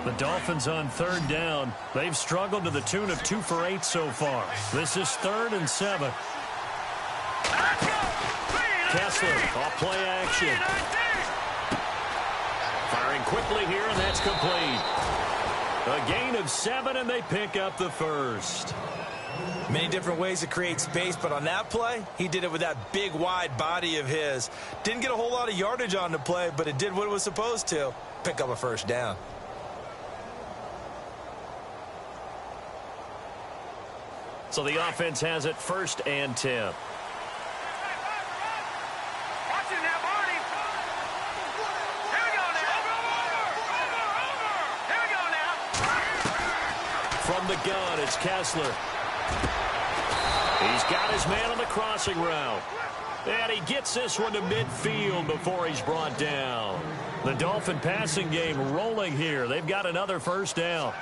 The Dolphins on 3rd down. They've struggled to the tune of 2 for 8 so far. This is 3rd and 7. Kessler off play action. Firing quickly here, and that's complete. A gain of 7, and they pick up the first. Many different ways to create space, but on that play, he did it with that big, wide body of his. Didn't get a whole lot of yardage on the play, but it did what it was supposed to. Pick up a first down. So the offense has it 1st and 10. Watch it now, Barney. Here we go now. Here we go now. From the gun, it's Kessler. He's got his man on the crossing route. And he gets this one to midfield before he's brought down. The Dolphin passing game rolling here. They've got another first down.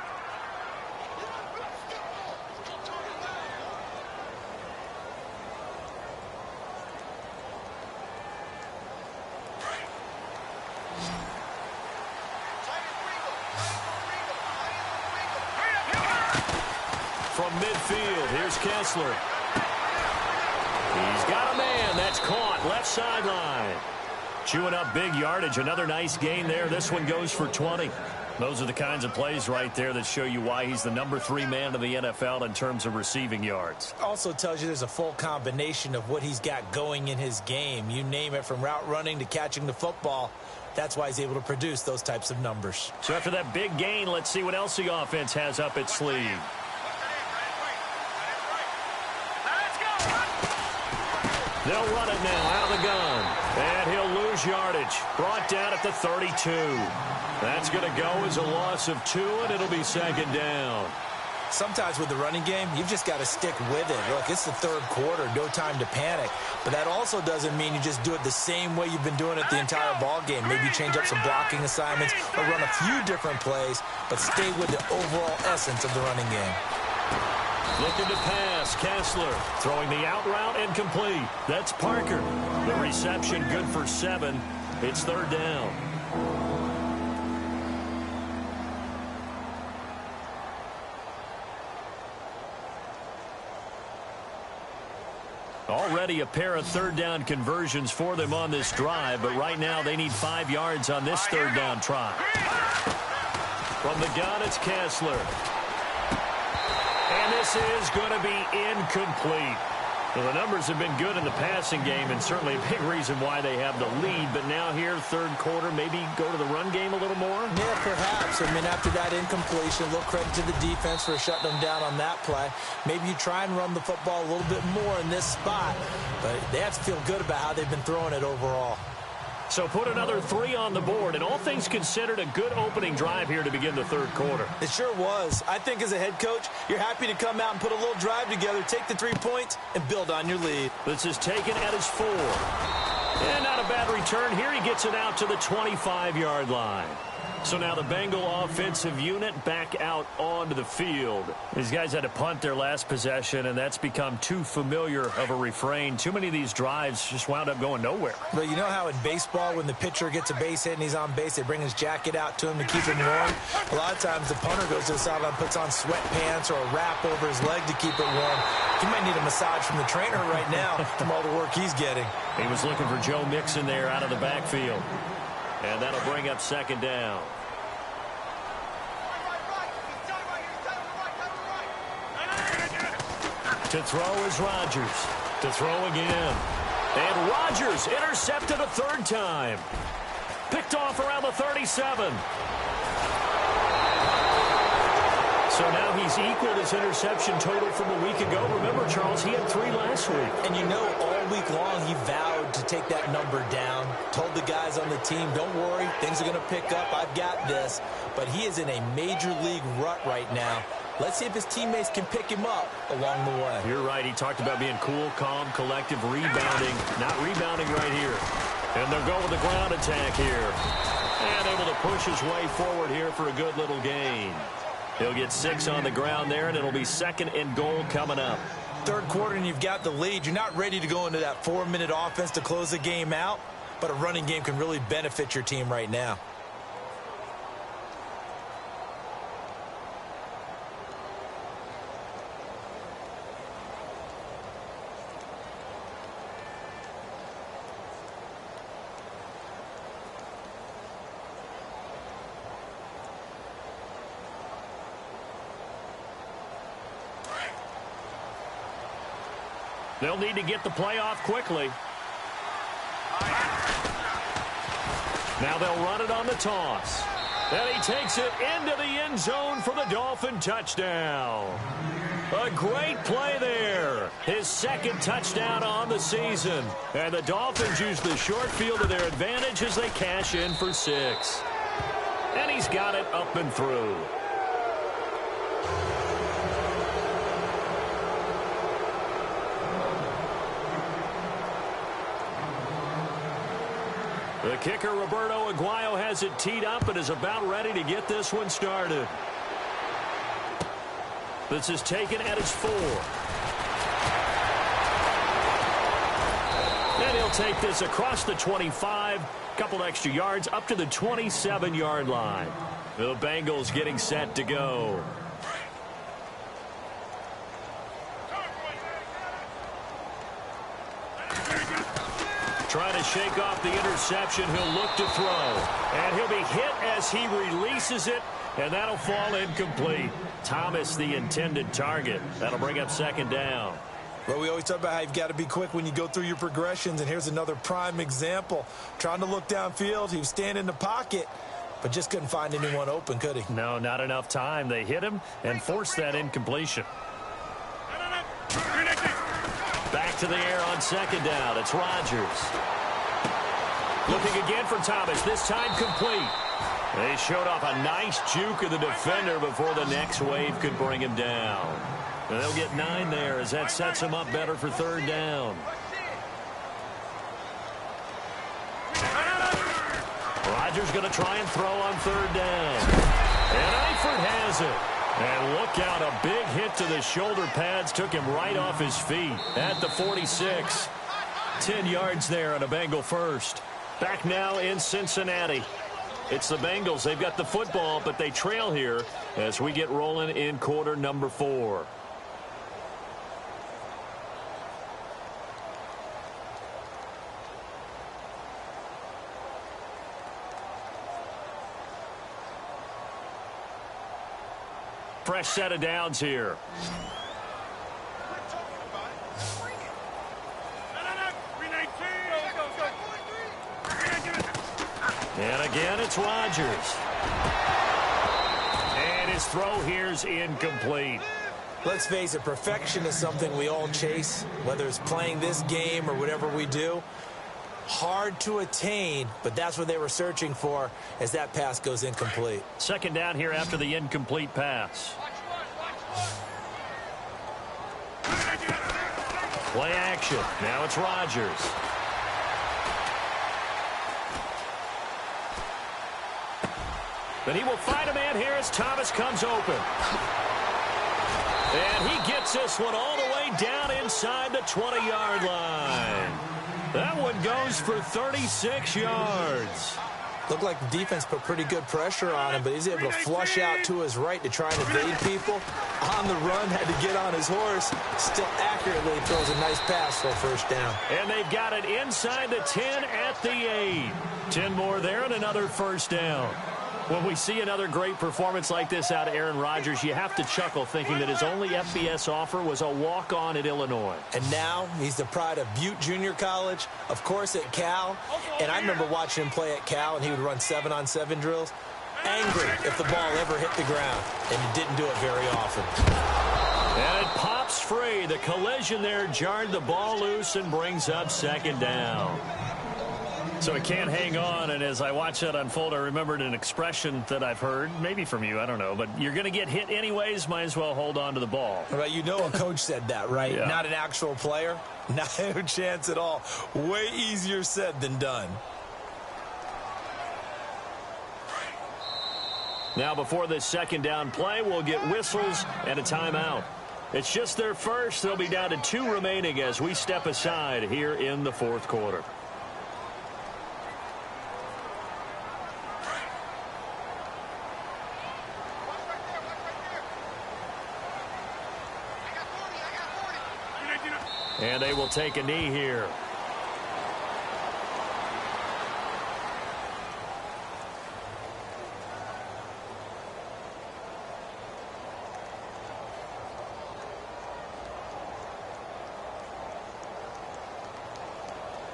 From midfield, here's Kessler. He's got a man. That's caught. Left sideline. Chewing up big yardage. Another nice gain there. This one goes for 20. Those are the kinds of plays right there that show you why he's the number 3 man in the NFL in terms of receiving yards. Also tells you there's a full combination of what he's got going in his game. You name it, from route running to catching the football. That's why he's able to produce those types of numbers. So after that big gain, let's see what else the offense has up its sleeve. They'll run it now out of the gun. And he'll lose yardage. Brought down at the 32. That's going to go as a loss of 2, and it'll be 2nd down. Sometimes with the running game, you've just got to stick with it. Look, it's the 3rd quarter, no time to panic. But that also doesn't mean you just do it the same way you've been doing it the entire ball game. Maybe change up some blocking assignments or run a few different plays, but stay with the overall essence of the running game. Looking to pass. Kessler throwing the out route and complete. That's Parker. The reception good for 7. It's third down. Already a pair of third down conversions for them on this drive, but right now they need 5 yards on this third down try. From the gun, it's Kessler. And this is going to be incomplete. Well, the numbers have been good in the passing game, and certainly a big reason why they have the lead. But now here, third quarter, maybe go to the run game a little more? Yeah, perhaps. I mean, after that incompletion, a little credit to the defense for shutting them down on that play. Maybe you try and run the football a little bit more in this spot, but they have to feel good about how they've been throwing it overall. So put another 3 on the board, and all things considered, a good opening drive here to begin the third quarter. It sure was. I think as a head coach, you're happy to come out and put a little drive together, take the 3 points, and build on your lead. This is taken at his 4. And not a bad return here. He gets it out to the 25-yard line. So now the Bengal offensive unit back out onto the field. These guys had to punt their last possession, and that's become too familiar of a refrain. Too many of these drives just wound up going nowhere. But you know how in baseball, when the pitcher gets a base hit and he's on base, they bring his jacket out to him to keep him warm? A lot of times the punter goes to the sideline, puts on sweatpants or a wrap over his leg to keep it warm. He might need a massage from the trainer right now from all the work he's getting. He was looking for Joe Mixon there out of the backfield. And that'll bring up second down. To throw is Rodgers. To throw again. And Rodgers intercepted a third time. Picked off around the 37. So now he's equaled his interception total from a week ago. Remember, Charles, he had 3 last week. And you know, all week long he vowed to take that number down. Told the guys on the team, don't worry, things are going to pick up. I've got this. But he is in a major league rut right now. Let's see if his teammates can pick him up along the way. You're right. He talked about being cool, calm, collective, rebounding. Not rebounding right here. And they'll go with the ground attack here. And able to push his way forward here for a good little gain. He'll get 6 on the ground there, and it'll be second and goal coming up. Third quarter, and you've got the lead. You're not ready to go into that 4-minute offense to close the game out, but a running game can really benefit your team right now. They'll need to get the play off quickly. Now they'll run it on the toss. And he takes it into the end zone for the Dolphin touchdown. A great play there. His second touchdown on the season. And the Dolphins use the short field to their advantage as they cash in for 6. And he's got it up and through. The kicker, Roberto Aguayo, has it teed up and is about ready to get this one started. This is taken at his 4. And he'll take this across the 25, couple extra yards, up to the 27-yard line. The Bengals getting set to go. Trying to shake off the interception. He'll look to throw. And he'll be hit as he releases it. And that'll fall incomplete. Thomas, the intended target. That'll bring up second down. Well, we always talk about how you've got to be quick when you go through your progressions. And here's another prime example. Trying to look downfield. He was standing in the pocket, but just couldn't find anyone open, could he? No, not enough time. They hit him and forced that incompletion. Back to the air on second down. It's Rodgers. Looking again for Thomas. This time complete. They showed off a nice juke of the defender before the next wave could bring him down. And they'll get 9 there as that sets him up better for third down. Rodgers going to try and throw on third down. And Eifert has it. And look out, a big hit to the shoulder pads took him right off his feet at the 46. 10 yards there on a Bengal first. Back now in Cincinnati. It's the Bengals. They've got the football, but they trail here as we get rolling in quarter number 4. Fresh set of downs here. And again, it's Rodgers. And his throw here's incomplete. Let's face it, perfection is something we all chase, whether it's playing this game or whatever we do. Hard to attain, but that's what they were searching for as that pass goes incomplete. Second down here after the incomplete pass. Play action. Now it's Rodgers. But he will find a man here as Thomas comes open. And he gets this one all the way down inside the 20-yard line. That one goes for 36 yards. Looked like the defense put pretty good pressure on him, but he's able to flush out to his right to try and evade people. On the run, had to get on his horse. Still accurately throws a nice pass for a first down. And they've got it inside the 10 at the 8. 10 more there and another first down. When we see another great performance like this out of Aaron Rodgers, you have to chuckle thinking that his only FBS offer was a walk-on at Illinois. And now he's the pride of Butte Junior College, of course at Cal. And I remember watching him play at Cal, and he would run 7-on-7 drills. Angry if the ball ever hit the ground, and he didn't do it very often. And it pops free. The collision there jarred the ball loose and brings up second down. So it can't hang on, and as I watch that unfold, I remembered an expression that I've heard, maybe from you, I don't know, but you're going to get hit anyways, might as well hold on to the ball. Right, you know a coach said that, right? Yeah. Not an actual player. No chance at all. Way easier said than done. Now before this second down play, we'll get whistles and a timeout. It's just their first. They'll be down to 2 remaining as we step aside here in the fourth quarter. And they will take a knee here.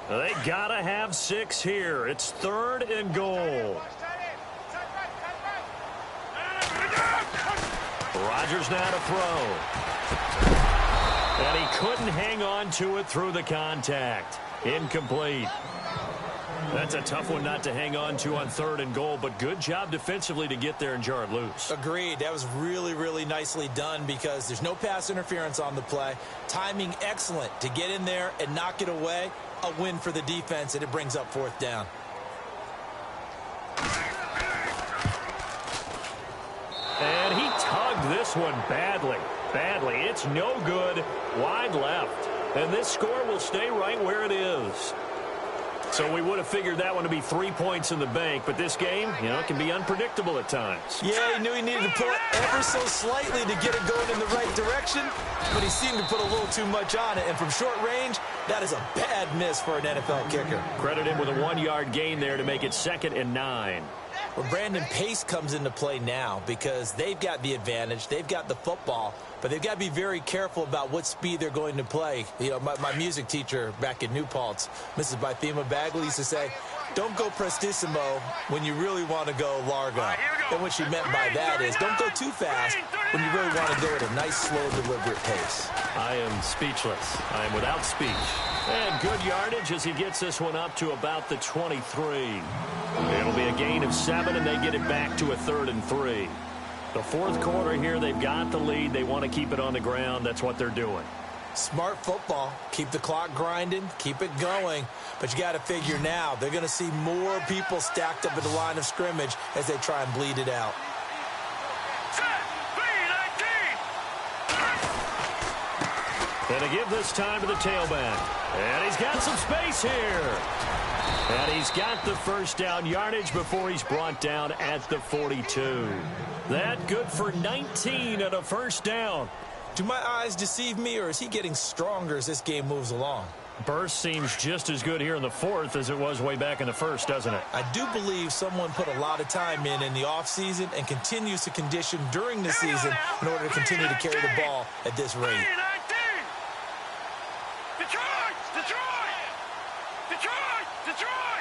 They gotta have 6 here. It's 3rd and goal. Rodgers now to throw. And he couldn't hang on to it through the contact. Incomplete. That's a tough one not to hang on to on 3rd and goal, but good job defensively to get there and jar it loose. Agreed. That was really, really nicely done because there's no pass interference on the play. Timing excellent to get in there and knock it away. A win for the defense, and it brings up 4th down. And he tugged this one badly. It's no good. Wide left. And this score will stay right where it is. So we would have figured that one to be 3 points in the bank, but this game, you know, can be unpredictable at times. Yeah, he knew he needed to pull it ever so slightly to get it going in the right direction, but he seemed to put a little too much on it, and from short range, that is a bad miss for an NFL kicker. Credit him with a 1-yard gain there to make it 2nd and 9. Well, Brandon, pace comes into play now because they've got the advantage. They've got the football, but they've got to be very careful about what speed they're going to play. You know, my music teacher back in New Paltz, Mrs. Bythema Bagley, used to say, don't go prestissimo when you really want to go largo. And what she meant by that is don't go too fast when you really want to go at a nice, slow, deliberate pace. I am speechless. I am without speech. And good yardage as he gets this one up to about the 23. It'll be a gain of 7, and they get it back to a 3rd and 3. The fourth quarter here, they've got the lead. They want to keep it on the ground. That's what they're doing. Smart football. Keep the clock grinding. Keep it going. But you got to figure now they're going to see more people stacked up at the line of scrimmage as they try and bleed it out. Set, And to give this time to the tailback. And he's got some space here. And he's got the first down yardage before he's brought down at the 42. That good for 19 and a first down. Do my eyes deceive me, or is he getting stronger as this game moves along? Burst seems just as good here in the fourth as it was way back in the first, doesn't it? I do believe someone put a lot of time in the offseason and continues to condition during the season in order to continue to carry the ball at this rate. Detroit! Detroit! Detroit! Detroit!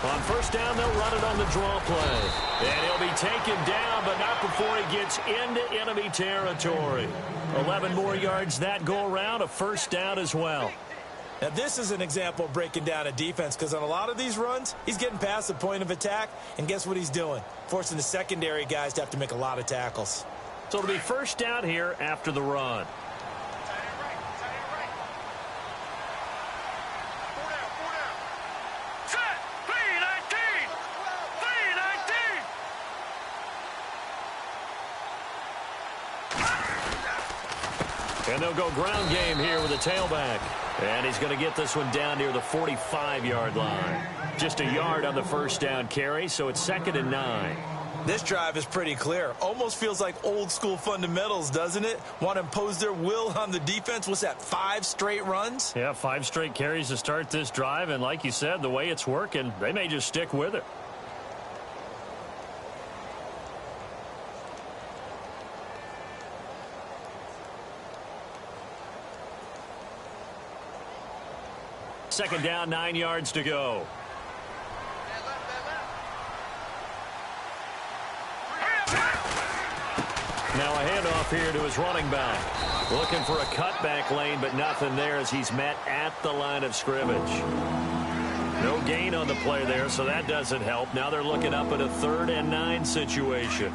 On first down, they'll run it on the draw play. And he'll be taken down, but not before he gets into enemy territory. 11 more yards that go around, a first down as well. Now, this is an example of breaking down a defense, because on a lot of these runs, he's getting past the point of attack, and guess what he's doing? Forcing the secondary guys to have to make a lot of tackles. So it'll be first down here after the run. And they'll go ground game here with a tailback. And he's going to get this one down near the 45-yard line. Just a yard on the first down carry, so it's 2nd and 9. This drive is pretty clear. Almost feels like old-school fundamentals, doesn't it? Want to impose their will on the defense. What's that, 5 straight runs? Yeah, 5 straight carries to start this drive. And like you said, the way it's working, they may just stick with it. Second down, 9 yards to go. Now a handoff here to his running back. Looking for a cutback lane, but nothing there as he's met at the line of scrimmage. No gain on the play there, so that doesn't help. Now they're looking up at a 3rd and 9 situation.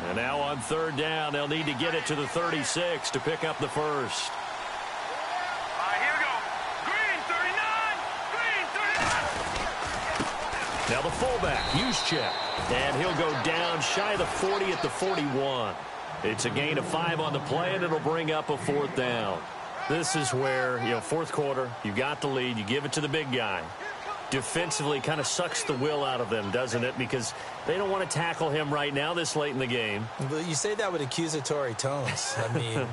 And now on 3rd down, they'll need to get it to the 36 to pick up the first. Now the fullback, Juszczyk, and he'll go down shy of the 40 at the 41. It's a gain of 5 on the play, and it'll bring up a 4th down. This is where, fourth quarter, you got the lead, you give it to the big guy. Defensively kind of sucks the will out of them, doesn't it? Because they don't want to tackle him right now this late in the game. But you say that with accusatory tones. I mean,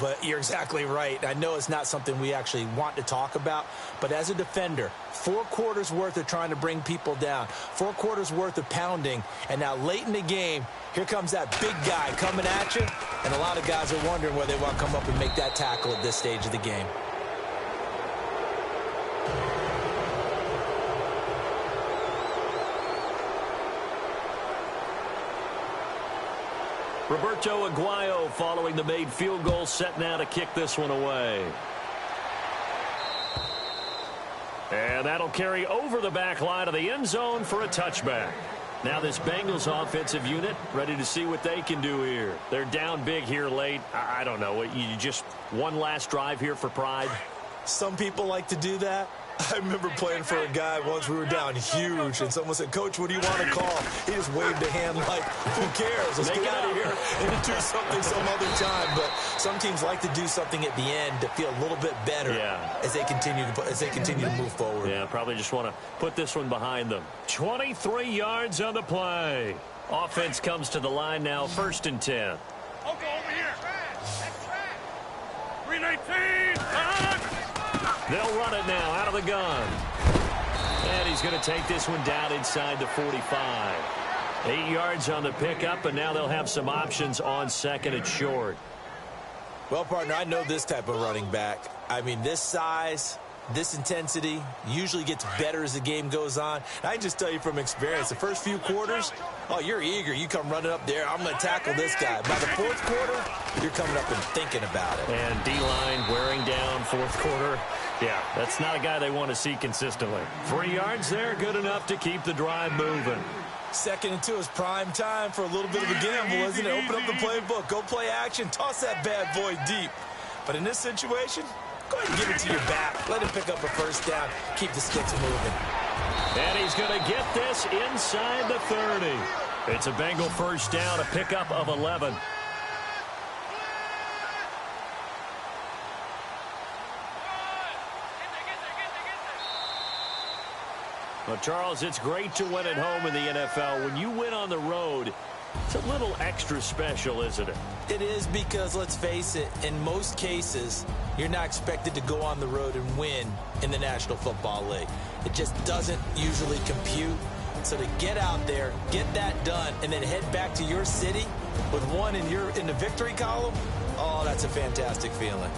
but you're exactly right. I know it's not something we actually want to talk about, but as a defender, 4 quarters worth of trying to bring people down, 4 quarters worth of pounding, and now late in the game, here comes that big guy coming at you, and a lot of guys are wondering where they want to come up and make that tackle at this stage of the game. Roberto Aguayo following the made field goal, set now to kick this one away. And that'll carry over the back line of the end zone for a touchback. Now this Bengals offensive unit ready to see what they can do here. They're down big here late. I don't know. You just one last drive here for pride? Some people like to do that. I remember playing for a guy once. We were down huge, and someone said, "Coach, what do you want to call?" He just waved a hand like, "Who cares? Let's get out of here and do something some other time." But some teams like to do something at the end to feel a little bit better as they continue to move forward. Yeah, probably just want to put this one behind them. 23 yards on the play. Offense comes to the line now, 1st and 10. I'll go over here. 319. They'll run it now out of the gun. And he's going to take this one down inside the 45. 8 yards on the pickup, and now they'll have some options on 2nd and short. Well, partner, I know this type of running back. I mean, this size, this intensity usually gets better as the game goes on. And I can just tell you from experience, the first few quarters, oh, you're eager. You come running up there, I'm going to tackle this guy. By the 4th quarter, you're coming up and thinking about it. And D-line wearing down 4th quarter. Yeah, that's not a guy they want to see consistently. 3 yards there, good enough to keep the drive moving. 2nd and 2 is prime time for a little bit of a gamble, isn't it? Open up the playbook, go play action, toss that bad boy deep. But in this situation, go ahead and give it to your back. Let him pick up a first down, keep the sticks moving. And he's going to get this inside the 30. It's a Bengal first down, a pickup of 11. Well, Charles, it's great to win at home in the NFL. When you win on the road, it's a little extra special, isn't it? It is, because, let's face it, in most cases, you're not expected to go on the road and win in the National Football League. It just doesn't usually compute. So to get out there, get that done, and then head back to your city with one in the victory column, oh, that's a fantastic feeling.